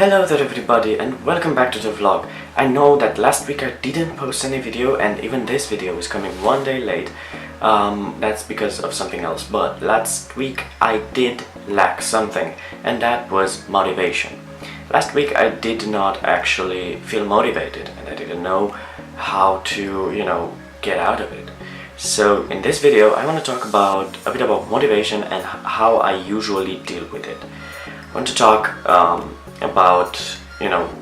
Hello there everybody and welcome back to the vlog. I know that last week I didn't post any video and even this video is coming one day late. That's because of something else, but last week I did lack something, and that was motivation. Last week I did not actually feel motivated and I didn't know how to, get out of it. So in this video I want to talk about a bit about motivation and how I usually deal with it. I want to talk about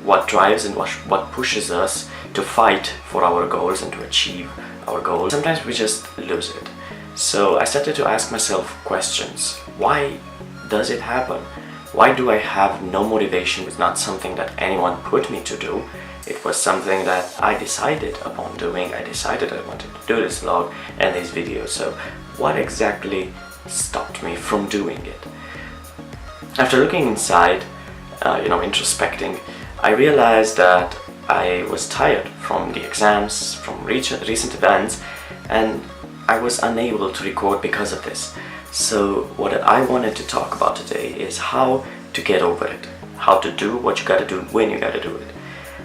what drives and what pushes us to fight for our goals and to achieve our goals. Sometimes we just lose it. So I started to ask myself questions. Why does it happen? Why do I have no motivation? It's not something that anyone put me to do. It was something that I decided upon doing. I decided I wanted to do this vlog and these videos. So what exactly stopped me from doing it? After looking inside, introspecting, I realized that I was tired from the exams, from recent events, and I was unable to record because of this. So what I wanted to talk about today is how to get over it, how to do what you gotta do when you gotta do it.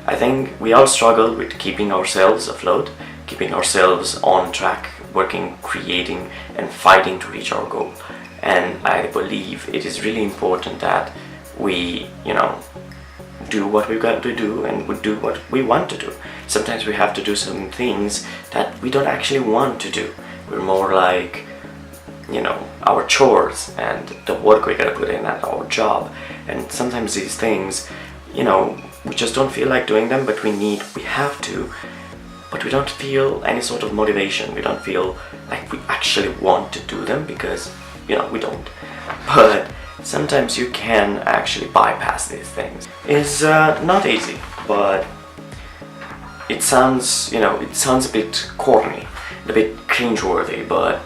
I think we all struggle with keeping ourselves afloat, keeping ourselves on track, working, creating, and fighting to reach our goal. And I believe it is really important that we, do what we've got to do and we do what we want to do. Sometimes we have to do some things that we don't actually want to do. We're more like, our chores and the work we gotta put in at our job. And sometimes these things, we just don't feel like doing them, but we have to, but we don't feel any sort of motivation. We don't feel like we actually want to do them because, we don't. But sometimes you can actually bypass these things. It's not easy, but it sounds, a bit corny, a bit cringeworthy, but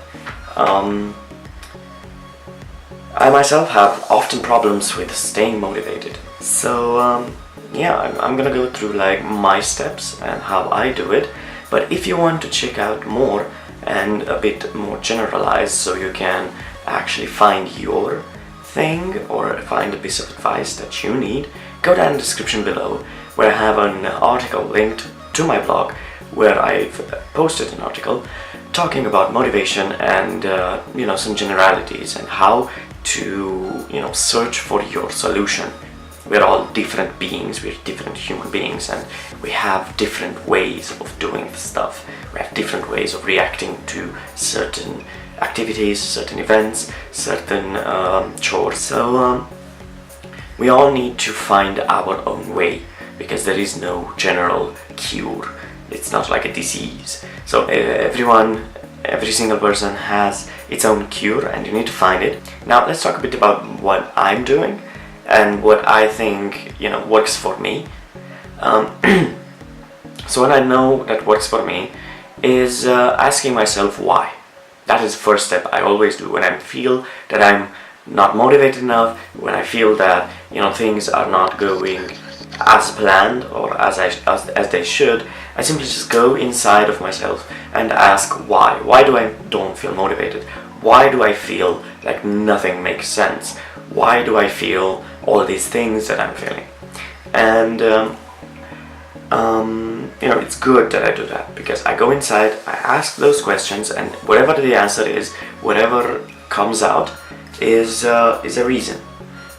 I myself have often problems with staying motivated. So I'm gonna go through like my steps and how I do it. But if you want to check out more and a bit more generalized, so you can actually find your thing or find a piece of advice that you need, go down in the description below where I have an article linked to my blog where I've posted an article talking about motivation and some generalities and how to search for your solution. We're all different beings, we're different human beings, and we have different ways of doing stuff. We have different ways of reacting to certain activities, certain events, certain chores. So we all need to find our own way because there is no general cure. It's not like a disease. So every single person has its own cure and you need to find it. Now let's talk a bit about what I'm doing and what I think works for me. So what I know that works for me is asking myself why. That is the first step I always do when I feel that I'm not motivated enough, when I feel that things are not going as planned or as they should. I simply just go inside of myself and ask why. Why do I don't feel motivated? Why do I feel like nothing makes sense? Why do I feel all these things that I'm feeling? And it's good that I do that because I go inside, I ask those questions, and whatever the answer is, whatever comes out is a reason.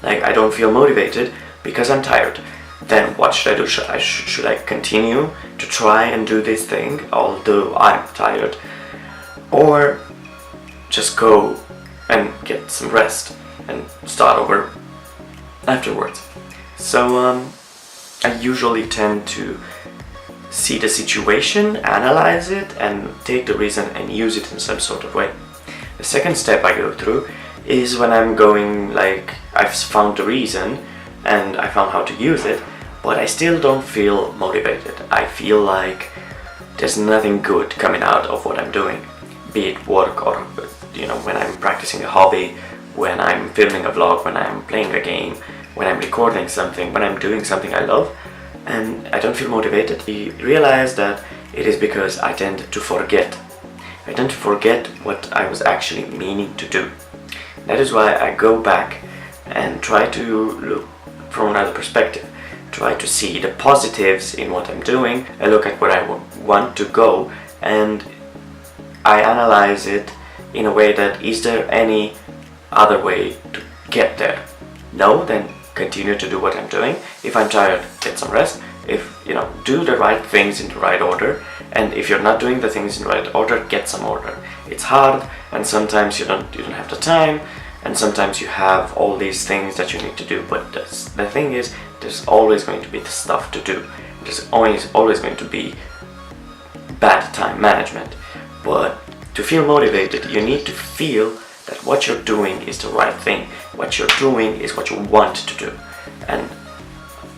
Like, I don't feel motivated because I'm tired. Then what should I do? Should I continue to try and do this thing although I'm tired, or just go and get some rest and start over afterwards? So I usually tend to see the situation, analyze it, and take the reason and use it in some sort of way. The second step I go through is when I'm going like, I've found the reason and I found how to use it, but I still don't feel motivated. I feel like there's nothing good coming out of what I'm doing, be it work or when I'm practicing a hobby, when I'm filming a vlog, when I'm playing a game, when I'm recording something, when I'm doing something I love, and I don't feel motivated. I realize that it is because I tend to forget. I tend to forget what I was actually meaning to do. That is why I go back and try to look from another perspective. try to see the positives in what I'm doing. I look at where I want to go, and I analyze it in a way that, is there any other way to get there? No, then continue to do what I'm doing. If I'm tired, get some rest. If, do the right things in the right order. And if you're not doing the things in the right order, get some order. It's hard, and sometimes you don't have the time, and sometimes you have all these things that you need to do. But the thing is, there's always going to be the stuff to do. There's always going to be bad time management. But to feel motivated, you need to feel that what you're doing is the right thing. What you're doing is what you want to do. And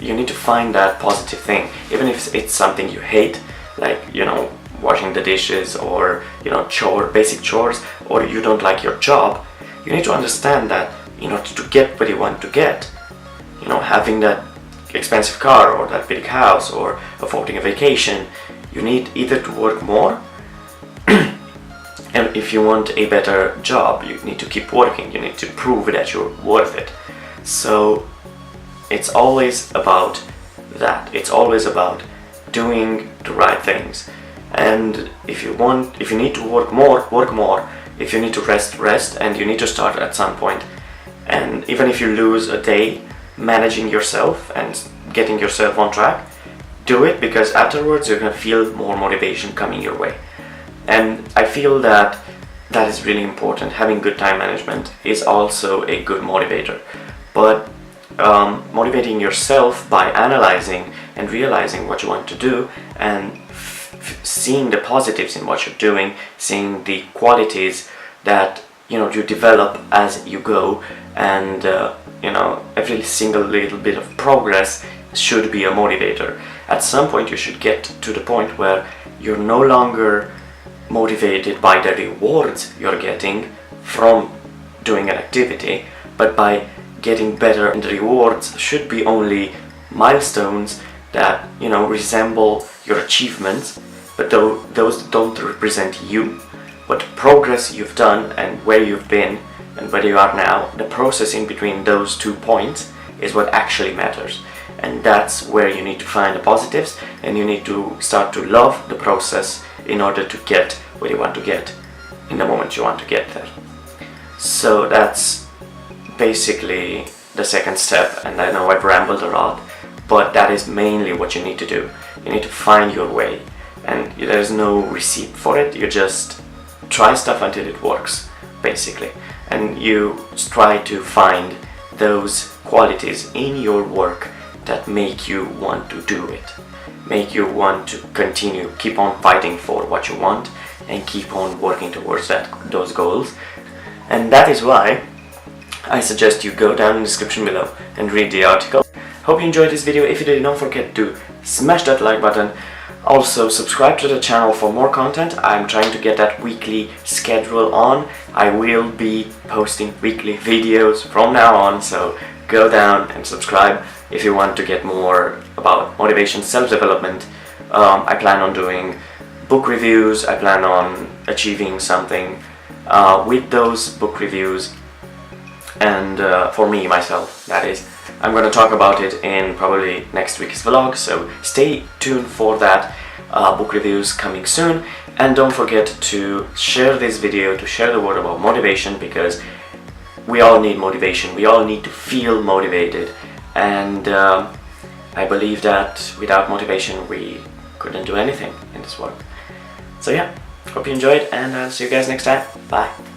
you need to find that positive thing, even if it's something you hate, like, washing the dishes, or, basic chores, or you don't like your job. You need to understand that in order to get what you want to get, having that expensive car, or that big house, or affording a vacation, you need either to work more, and if you want a better job, you need to keep working. You need to prove that you're worth it. So it's always about that. It's always about doing the right things. And if you need to work more, work more. If you need to rest, rest, and you need to start at some point. And even if you lose a day managing yourself and getting yourself on track, do it, because afterwards you're gonna feel more motivation coming your way. And I feel that is really important. Having good time management is also a good motivator. But motivating yourself by analyzing and realizing what you want to do, and seeing the positives in what you're doing, seeing the qualities that you develop as you go, and every single little bit of progress should be a motivator. At some point you should get to the point where you're no longer motivated by the rewards you're getting from doing an activity, but by getting better. And the rewards should be only milestones that resemble your achievements, but those don't represent you. But progress you've done, and where you've been and where you are now, the process in between those 2 points is what actually matters. And that's where you need to find the positives, and you need to start to love the process in order to get what you want to get in the moment you want to get there. So that's basically the second step, and I know I've rambled a lot, but that is mainly what you need to do. You need to find your way, and there's no receipt for it. You just try stuff until it works, basically, and you try to find those qualities in your work that make you want to do it, make you want to continue, keep on fighting for what you want, and keep on working towards those goals. And that is why I suggest you go down in the description below and read the article. Hope you enjoyed this video. If you did, don't forget to smash that like button. Also subscribe to the channel for more content. I'm trying to get that weekly schedule on. I will be posting weekly videos from now on, so go down and subscribe if you want to get more about motivation, self-development. I plan on doing book reviews. I plan on achieving something with those book reviews, and for me, myself, that is. I'm going to talk about it in probably next week's vlog, so stay tuned for that. Book reviews coming soon, and don't forget to share this video, to share the word about motivation, because we all need motivation. We all need to feel motivated, and I believe that without motivation we couldn't do anything in this world. So yeah, hope you enjoyed, and I'll see you guys next time. Bye.